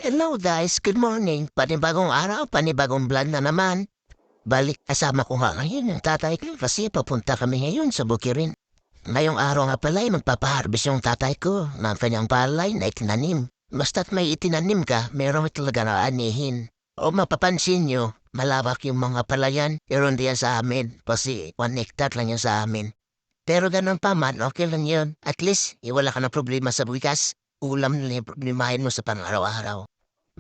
Hello guys, good morning. Panibagong araw, panibagong vlog na naman. Balik kasama ko nga ngayon yung tatay ko kasi papunta kami ngayon sa Bukirin. Ngayong araw nga pala ay magpapaharbis yung tatay ko ng kanyang palay na itinanim. Basta't may itinanim ka, meron talaga na anihin. O mapapansin nyo, malawak yung mga palayan, pero hindi yan sa amin kasi 1 hectare lang yan sa amin. Pero ganun pa man, okay lang yun. At least, wala ka na problema sa bukas. Ulam na yung problemahin mo sa pang-araw-araw.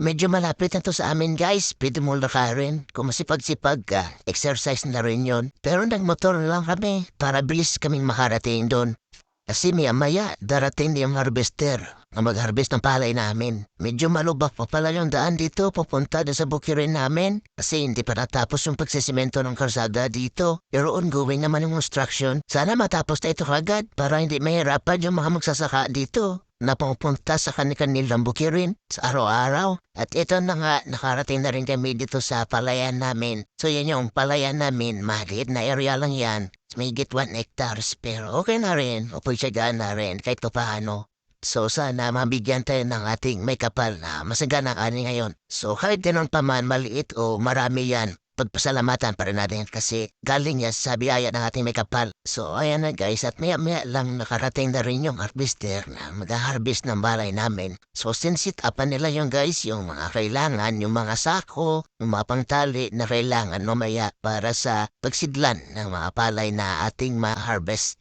Medyo malapit na to sa amin guys, pwede mo lakarin. Kung masipag-sipag ka, exercise na rin yon. Pero nagmotor lang kami para bilis kaming makarating doon. Kasi maya darating yung harvester na mag-harvest ng palay namin. Medyo malubak pa pala yung daan dito papunta na sa bukirin namin. Kasi hindi pa natapos yung pagsisimento ng karsada dito. Pero ongoing naman yung construction. Sana matapos na ito kagad para hindi mahirapan yung mga magsasaka dito na pupunta sa kanilang bukirin sa araw-araw. At ito na nga, nakarating na rin kami dito sa palayan namin. So yan yung palayan namin, maliit na area lang yan. May get 1 hectares, pero okay na rin, o pagsagaan na rin kahit paano. So sana mabigyan tayo ng ating may kapal na masagana ani ngayon. So kahit ganun pa man, maliit o marami yan, pagpasalamatan pa rin natin kasi galing yan sa biyaya ng ating may kapal. So ayan na guys, at maya lang nakarating na rin yung harvester na mag-harvest ng balay namin. So sinsit upan nila yung guys, yung mga kailangan, yung mga sako, yung mga pangtali na kailangan mamaya para sa pagsidlan ng mga palay na ating ma-harvest.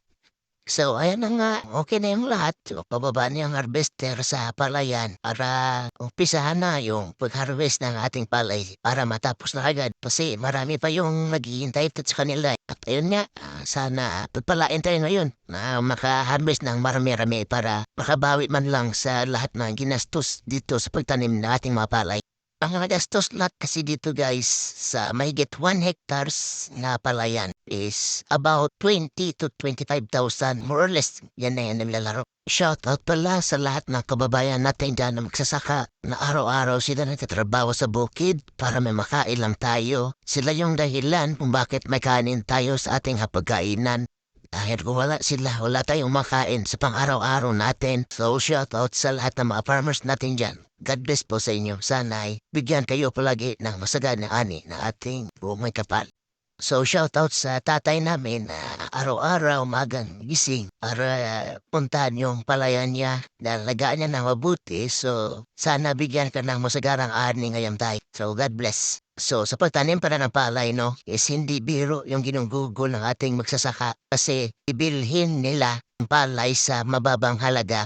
So, ayan na nga, okay na yung lahat. So, pababa na yung harvester sa palayan para umpisahan na yung pag-harvest ng ating palay para matapos na agad. Kasi marami pa yung naghihintay sa kanila. At ayun nga, sana pagpalain tayo ngayon na maka-harvest ng marami-rami para makabawi man lang sa lahat ng ginastos dito sa pagtanim ng ating mga palay. Ang nagastos lahat kasi dito guys sa mahigit 1 hectares na palayan is about 20 to 25,000 more or less. Yan na yan nilalaro. Shoutout pala sa lahat ng kababayan natin dyan na magsasaka na araw-araw sila nagtatrabaho sa bukid para may makain lang tayo. Sila yung dahilan kung bakit may kanin tayo sa ating hapagkainan. Dahil kung wala sila, wala tayong makain sa pang-araw-araw natin. So shoutout sa lahat ng mga farmers natin dyan. God bless po sa inyo. Sana'y bigyan kayo palagi ng masagana ani na ating may kapal. So shoutout sa tatay namin na araw-araw magang gising para puntahan yung palayan niya dahil nagaan niya ng mabuti. So sana bigyan ka ng masagarang ani ngayong tayo. So God bless. So sa pagtanim para ng palay no, is hindi biro yung ginugugol ng ating magsasaka kasi ibilhin nila ang palay sa mababang halaga.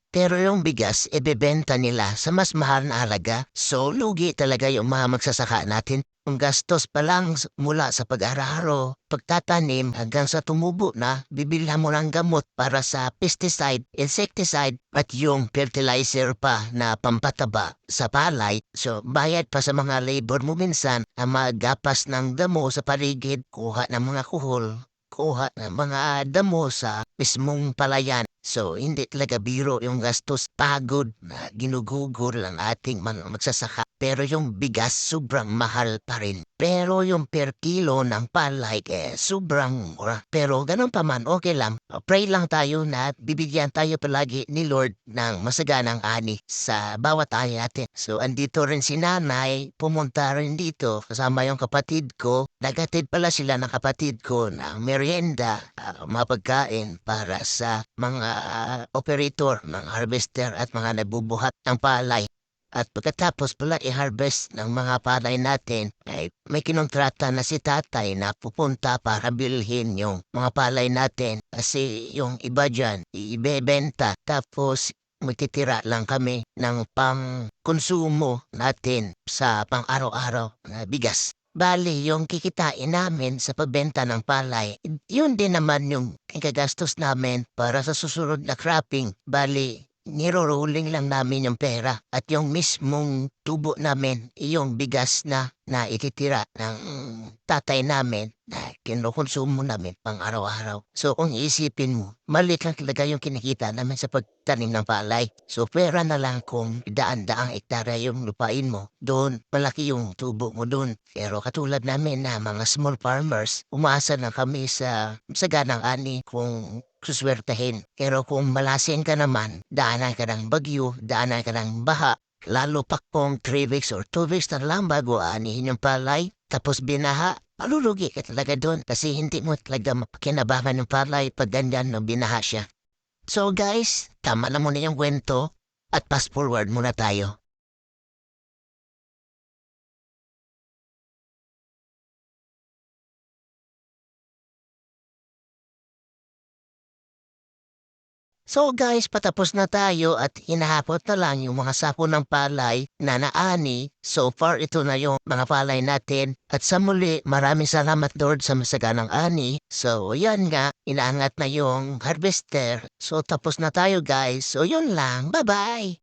Pero yung bigas, ibebenta nila sa mas mahal na halaga. So, lugi talaga yung mga magsasaka natin. Ang gastos pa lang mula sa pag-araro, pagtatanim hanggang sa tumubo na, bibilhan mo ng gamot para sa pesticide, insecticide, at yung fertilizer pa na pampataba sa palay. So, bayad pa sa mga labor mo minsan ang magapas ng damo sa paligid, kuha ng mga kuhol, kuha ng mga damo sa mismong palayan. So, hindi talaga biro yung gastos pagod na ginugugol ang ating mga magsasaka. Pero yung bigas sobrang mahal pa rin. Pero yung per kilo ng palay sobrang mura. Pero ganun pa man, okay lang. Pray lang tayo na bibigyan tayo palagi ni Lord ng masaganang ani sa bawat ani natin. So, andito rin si nanay, pumunta rin dito kasama yung kapatid ko. Nagatid pala sila ng kapatid ko ng merienda, mapagkain para sa mga operator ng harvester at mga nabubuhat ng palay. At pagkatapos pala i-harvest ng mga palay natin, ay may kinontrata na si tatay na pupunta para bilhin yung mga palay natin. Kasi yung iba dyan, ibebenta. Tapos magtitira lang kami ng pang-konsumo natin sa pang-araw-araw na bigas. Bali, yung kikitain namin sa pagbenta ng palay, yun din naman yung kagagastos namin para sa susunod na cropping. Bali, niro-rolling lang namin yung pera at yung mismong tubo namin, yung bigas na ititira ng tatay namin na kinukonsumo namin pang araw-araw. So kung iisipin mo, maliit lang talaga yung kinikita namin sa pagtanim ng palay. So pera na lang kung daan-daang hektarya yung lupain mo, doon malaki yung tubo mo doon. Pero katulad namin na mga small farmers, umaasa na kami sa saganang ani kung suswertehin. Pero kung malasin ka naman, daanan ka ng bagyo, daanan ka ng baha, Lalo pa kung 3 weeks or 2 weeks na lang bago aanihin yung palay, tapos binaha, malulugi ka talaga doon kasi hindi mo talaga mapakinabangan yung palay pag ganyan no binaha siya. So guys, tama na muna yung kwento at fast forward muna tayo. So guys, patapos na tayo at hinahapot na lang yung mga sapo ng palay na naani. So far, ito na yung mga palay natin. At sa muli, maraming salamat Lord sa masaganang ani. So yan nga, inaangat na yung harvester. So tapos na tayo guys. So yun lang. Bye-bye!